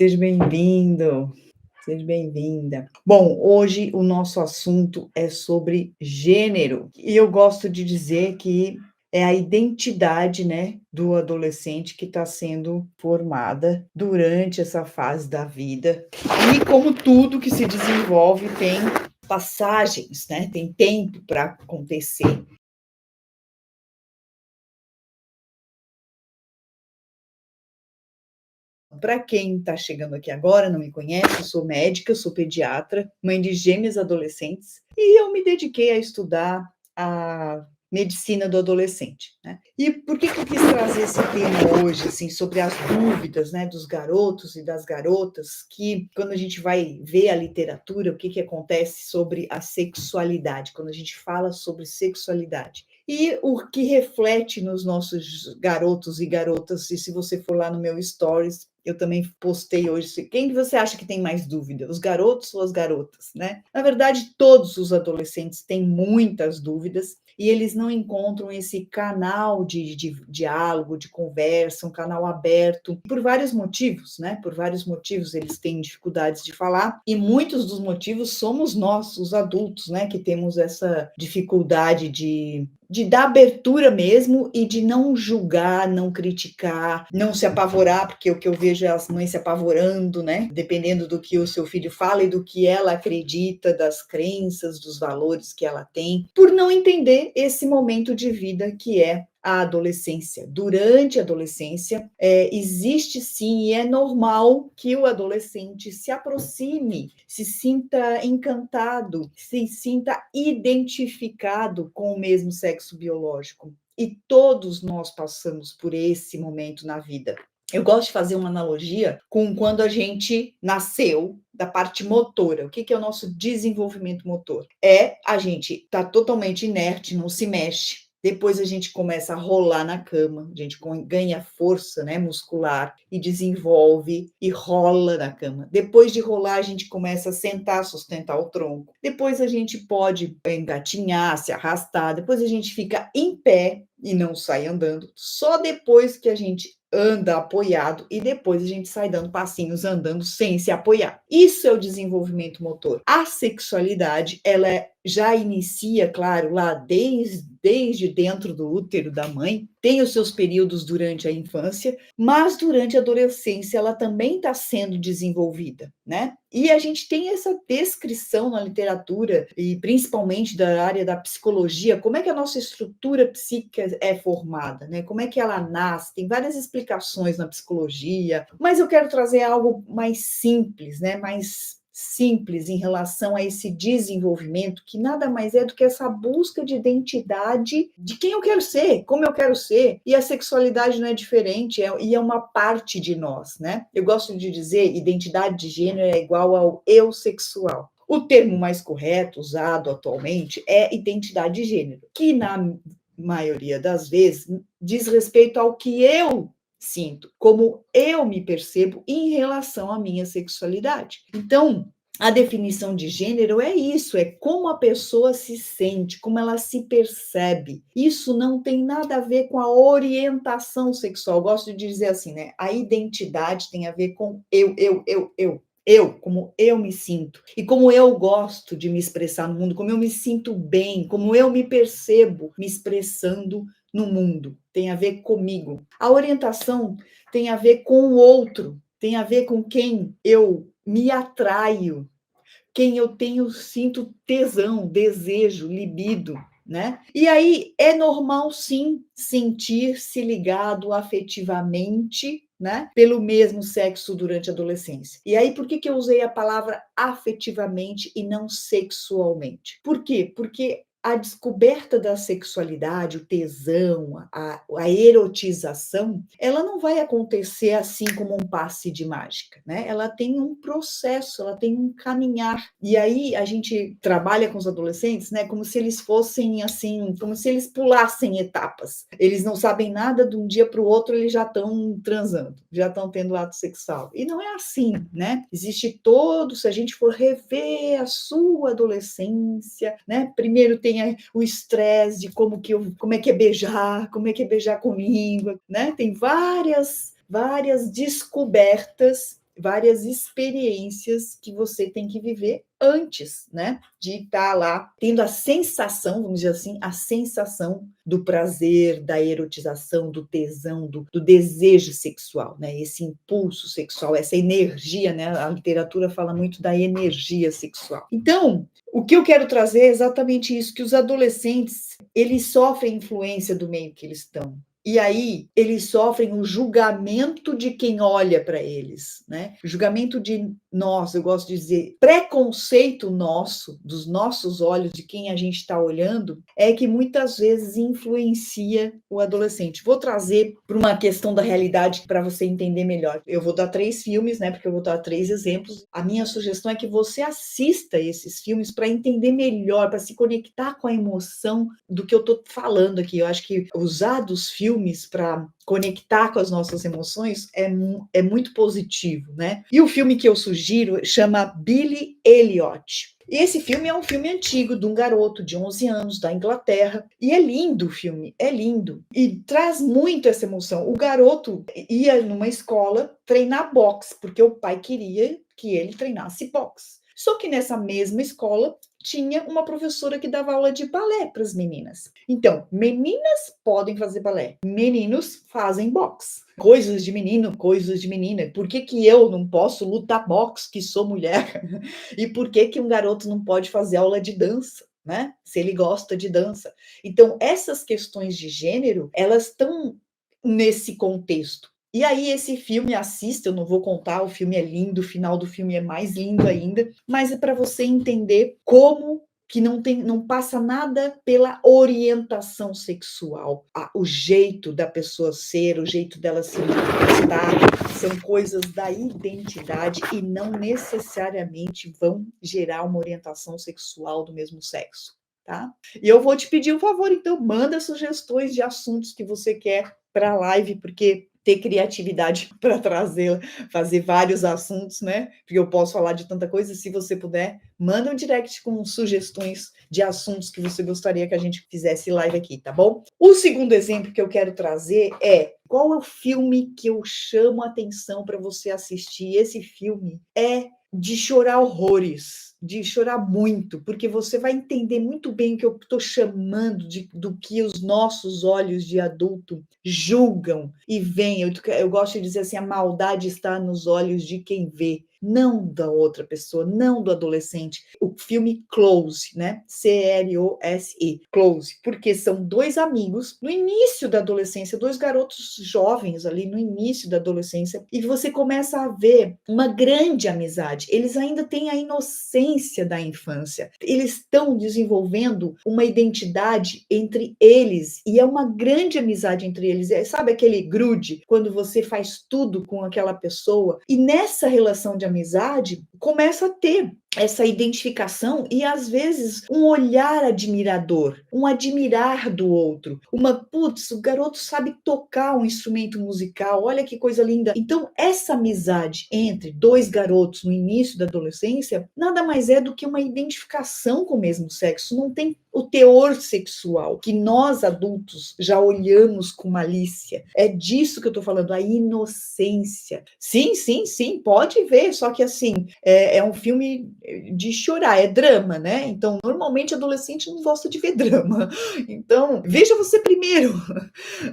Seja bem-vindo, seja bem-vinda. Bom, hoje o nosso assunto é sobre gênero. E eu gosto de dizer que é a identidade, né, do adolescente que está sendo formada durante essa fase da vida. E como tudo que se desenvolve tem passagens, né, tem tempo para acontecer. Para quem está chegando aqui agora, não me conhece, eu sou médica, eu sou pediatra, mãe de gêmeos adolescentes, e eu me dediquei a estudar a medicina do adolescente, né. E por que eu quis trazer esse tema hoje, assim, sobre as dúvidas, né, dos garotos e das garotas, que quando a gente vai ver a literatura, o que acontece sobre a sexualidade, quando a gente fala sobre sexualidade. E o que reflete nos nossos garotos e garotas, e se você for lá no meu stories, eu também postei hoje, quem que você acha que tem mais dúvida, os garotos ou as garotas, né? Na verdade, todos os adolescentes têm muitas dúvidas e eles não encontram esse canal de diálogo, de conversa, um canal aberto, por vários motivos, né? Por vários motivos eles têm dificuldades de falar e muitos dos motivos somos nós, os adultos, né? Que temos essa dificuldade de dar abertura mesmo e de não julgar, não criticar, não se apavorar, porque o que eu vejo é as mães se apavorando, né? Dependendo do que o seu filho fala e do que ela acredita, das crenças, dos valores que ela tem, por não entender esse momento de vida que é a adolescência. Durante a adolescência, existe sim, e é normal que o adolescente se aproxime, se sinta encantado, se sinta identificado com o mesmo sexo biológico. E todos nós passamos por esse momento na vida. Eu gosto de fazer uma analogia com quando a gente nasceu, da parte motora. O que é o nosso desenvolvimento motor? A gente tá totalmente inerte, não se mexe. Depois a gente começa a rolar na cama, a gente ganha força, né, muscular e desenvolve e rola na cama. Depois de rolar, a gente começa a sentar, sustentar o tronco. Depois a gente pode engatinhar, se arrastar. Depois a gente fica em pé e não sai andando. Só depois que a gente anda apoiado e depois a gente sai dando passinhos andando sem se apoiar. Isso é o desenvolvimento motor. A sexualidade, ela já inicia, claro, lá desde dentro do útero da mãe, tem os seus períodos durante a infância, mas durante a adolescência ela também está sendo desenvolvida, né? E a gente tem essa descrição na literatura, e principalmente da área da psicologia, como é que a nossa estrutura psíquica é formada, né? Como é que ela nasce? Tem várias explicações na psicologia, mas eu quero trazer algo mais simples, né? Mais simples em relação a esse desenvolvimento, que nada mais é do que essa busca de identidade de quem eu quero ser, como eu quero ser, e a sexualidade não é diferente, e é uma parte de nós, né? Eu gosto de dizer, identidade de gênero é igual ao eu sexual. O termo mais correto usado atualmente é identidade de gênero, que na maioria das vezes diz respeito ao que eu sinto, como eu me percebo em relação à minha sexualidade. Então, a definição de gênero é isso, é como a pessoa se sente, como ela se percebe. Isso não tem nada a ver com a orientação sexual. Eu gosto de dizer assim, né? A identidade tem a ver com eu, como eu me sinto e como eu gosto de me expressar no mundo, como eu me sinto bem, como eu me percebo me expressando no mundo, tem a ver comigo. A orientação tem a ver com o outro, tem a ver com quem eu me atraio, quem eu sinto tesão, desejo, libido, né? E aí é normal, sim, sentir-se ligado afetivamente, né, pelo mesmo sexo durante a adolescência. E aí, por que eu usei a palavra afetivamente e não sexualmente? Por quê? Porque a descoberta da sexualidade, o tesão, a erotização, ela não vai acontecer assim como um passe de mágica, né? Ela tem um processo, ela tem um caminhar. E aí a gente trabalha com os adolescentes, né, como se eles fossem assim, como se eles pulassem etapas. Eles não sabem nada, de um dia para o outro eles já estão transando, já estão tendo ato sexual. E não é assim, né? Existe todo, se a gente for rever a sua adolescência, né? Primeiro tem o estresse de como é que é beijar com língua, né? Tem várias descobertas, várias experiências que você tem que viver antes, né, de estar lá tendo a sensação, vamos dizer assim, a sensação do prazer, da erotização, do tesão, do desejo sexual, né, esse impulso sexual, essa energia, né, a literatura fala muito da energia sexual. Então, o que eu quero trazer é exatamente isso, que os adolescentes, eles sofrem influência do meio que eles estão. E aí, eles sofrem o julgamento de quem olha para eles, né? O julgamento de nós, eu gosto de dizer, preconceito nosso, dos nossos olhos, de quem a gente está olhando, é que muitas vezes influencia o adolescente. Vou trazer para uma questão da realidade para você entender melhor. Eu vou dar 3 filmes, né? Porque eu vou dar 3 exemplos. A minha sugestão é que você assista esses filmes para entender melhor, para se conectar com a emoção do que eu estou falando aqui. Eu acho que usar dos filmes para conectar com as nossas emoções é muito positivo, né? E o filme que eu sugiro chama Billy Elliot. E esse filme é um filme antigo, de um garoto de 11 anos, da Inglaterra. E é lindo o filme, é lindo. E traz muito essa emoção. O garoto ia numa escola treinar boxe, porque o pai queria que ele treinasse boxe. Só que nessa mesma escola tinha uma professora que dava aula de balé para as meninas. Então, meninas podem fazer balé, meninos fazem boxe. Coisas de menino, coisas de menina. Por que que eu não posso lutar boxe, que sou mulher? E por que que um garoto não pode fazer aula de dança? Né? Se ele gosta de dança. Então, essas questões de gênero, elas estão nesse contexto. E aí, esse filme, assista, eu não vou contar, o filme é lindo, o final do filme é mais lindo ainda, mas é para você entender como que não passa nada pela orientação sexual, o jeito da pessoa ser, o jeito dela se manifestar, são coisas da identidade e não necessariamente vão gerar uma orientação sexual do mesmo sexo, tá? E eu vou te pedir um favor, então, manda sugestões de assuntos que você quer para a live, porque ter criatividade para trazer, fazer vários assuntos, né? Porque eu posso falar de tanta coisa. Se você puder, manda um direct com sugestões de assuntos que você gostaria que a gente fizesse live aqui, tá bom? O segundo exemplo que eu quero trazer é qual é o filme que eu chamo a atenção para você assistir. Esse filme é de chorar horrores, de chorar muito, porque você vai entender muito bem o que eu estou chamando do que os nossos olhos de adulto julgam e veem. Eu gosto de dizer assim, a maldade está nos olhos de quem vê, não da outra pessoa, não do adolescente. O filme Close, né? Close, Close, porque são 2 amigos no início da adolescência, 2 garotos jovens ali no início da adolescência, e você começa a ver uma grande amizade. Eles ainda têm a inocência da infância. Eles estão desenvolvendo uma identidade entre eles e é uma grande amizade entre eles. Sabe aquele grude, quando você faz tudo com aquela pessoa e nessa relação de amizade começa a ter essa identificação e às vezes um olhar admirador, um admirar do outro, putz, o garoto sabe tocar um instrumento musical, olha que coisa linda. Então essa amizade entre 2 garotos no início da adolescência nada mais é do que uma identificação com o mesmo sexo, não tem o teor sexual que nós adultos já olhamos com malícia. É disso que eu tô falando, a inocência. Sim, sim, sim, pode ver, só que assim, é um filme de chorar, é drama, né? Então, normalmente adolescente não gosta de ver drama. Então, veja você primeiro,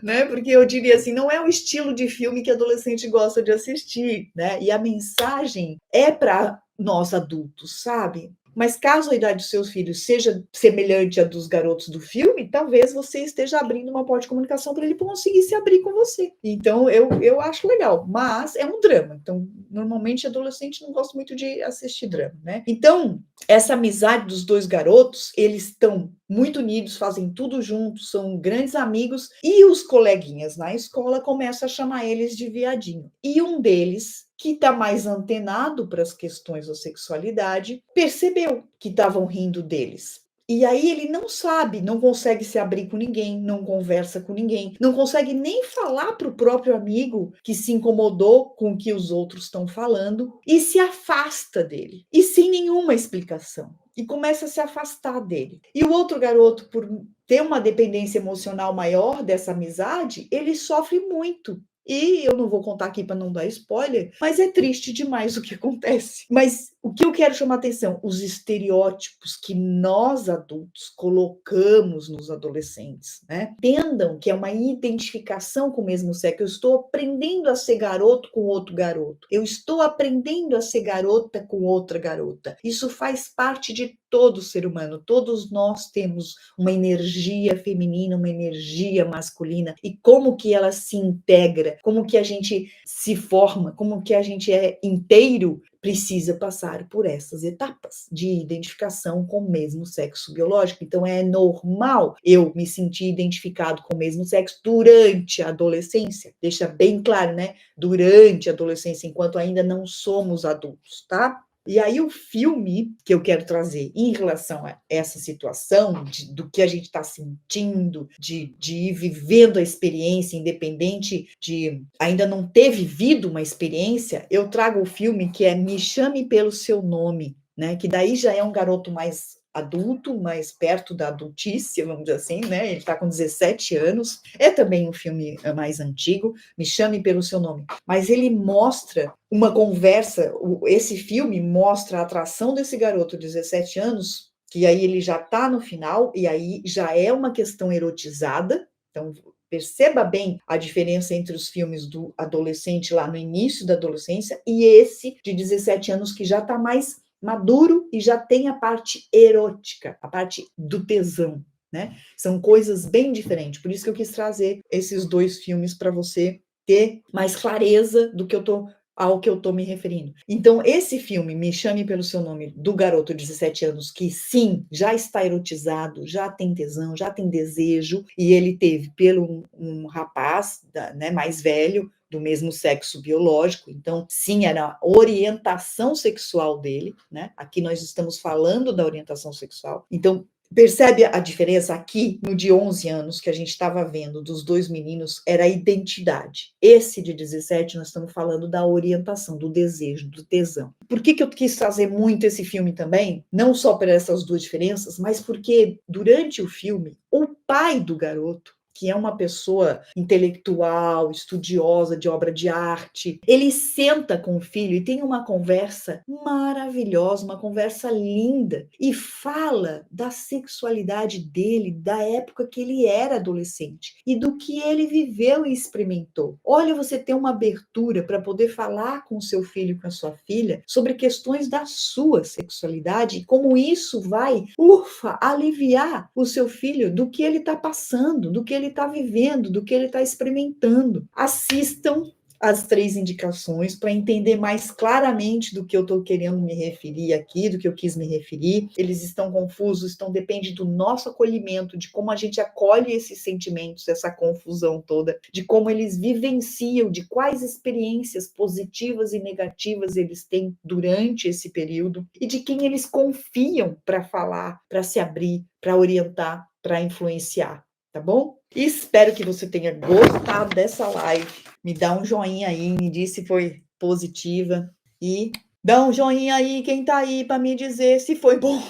né? Porque eu diria assim, não é o estilo de filme que adolescente gosta de assistir, né? E a mensagem é para nós adultos, sabe? Mas caso a idade dos seus filhos seja semelhante à dos garotos do filme, talvez você esteja abrindo uma porta de comunicação para ele conseguir se abrir com você. Então, eu acho legal, mas é um drama. Então, normalmente, adolescente não gosta muito de assistir drama, né? Então, essa amizade dos 2 garotos, eles estão muito unidos, fazem tudo juntos, são grandes amigos, e os coleguinhas na escola começam a chamar eles de viadinho. E um deles, que está mais antenado para as questões da sexualidade, percebeu que estavam rindo deles. E aí ele não sabe, não consegue se abrir com ninguém, não conversa com ninguém, não consegue nem falar para o próprio amigo que se incomodou com o que os outros estão falando e se afasta dele. E sem nenhuma explicação. E começa a se afastar dele. E o outro garoto, por ter uma dependência emocional maior dessa amizade, ele sofre muito. E eu não vou contar aqui para não dar spoiler, mas é triste demais o que acontece. Mas o que eu quero chamar a atenção, os estereótipos que nós adultos colocamos nos adolescentes, né? Entendam que é uma identificação com o mesmo sexo. Eu estou aprendendo a ser garoto com outro garoto. Eu estou aprendendo a ser garota com outra garota. Isso faz parte de todo ser humano. Todos nós temos uma energia feminina, uma energia masculina. E como que ela se integra, como que a gente se forma, como que a gente é inteiro, precisa passar por essas etapas de identificação com o mesmo sexo biológico. Então, é normal eu me sentir identificado com o mesmo sexo durante a adolescência. Deixa bem claro, né? Durante a adolescência, enquanto ainda não somos adultos, tá? E aí o filme que eu quero trazer em relação a essa situação, do que a gente está sentindo, de ir vivendo a experiência, independente de ainda não ter vivido uma experiência, eu trago o filme que é Me Chame Pelo Seu Nome, né? Que daí já é um garoto mais adulto, mais perto da adultícia, vamos dizer assim, né? Ele está com 17 anos. É também um filme mais antigo, Me Chame Pelo Seu Nome. Mas ele mostra uma conversa, esse filme mostra a atração desse garoto de 17 anos, que aí ele já está no final, e aí já é uma questão erotizada. Então, perceba bem a diferença entre os filmes do adolescente lá no início da adolescência e esse de 17 anos que já está mais maduro e já tem a parte erótica, a parte do tesão, né? São coisas bem diferentes. Por isso que eu quis trazer esses dois filmes para você ter mais clareza do que ao que eu estou me referindo. Então, esse filme, Me Chame Pelo Seu Nome, do garoto de 17 anos, que sim, já está erotizado, já tem tesão, já tem desejo, e ele teve pelo um rapaz, né, mais velho, do mesmo sexo biológico, então, sim, era a orientação sexual dele, né? Aqui nós estamos falando da orientação sexual. Então, percebe a diferença aqui, no de 11 anos, que a gente estava vendo dos dois meninos, era a identidade. Esse de 17, nós estamos falando da orientação, do desejo, do tesão. Por que eu quis trazer muito esse filme também? Não só por essas duas diferenças, mas porque durante o filme, o pai do garoto, que é uma pessoa intelectual, estudiosa de obra de arte, ele senta com o filho e tem uma conversa maravilhosa, uma conversa linda, e fala da sexualidade dele, da época que ele era adolescente, e do que ele viveu e experimentou. Olha, você tem uma abertura para poder falar com o seu filho e com a sua filha sobre questões da sua sexualidade, e como isso vai, aliviar o seu filho do que ele está passando, do que ele está vivendo, do que ele está experimentando. Assistam as 3 indicações para entender mais claramente do que eu estou querendo me referir aqui, do que eu quis me referir. Eles estão confusos, depende do nosso acolhimento, de como a gente acolhe esses sentimentos, essa confusão toda, de como eles vivenciam, de quais experiências positivas e negativas eles têm durante esse período e de quem eles confiam para falar, para se abrir, para orientar, para influenciar. Tá bom? Espero que você tenha gostado dessa live. Me dá um joinha aí, me diz se foi positiva e dá um joinha aí quem tá aí para me dizer se foi bom.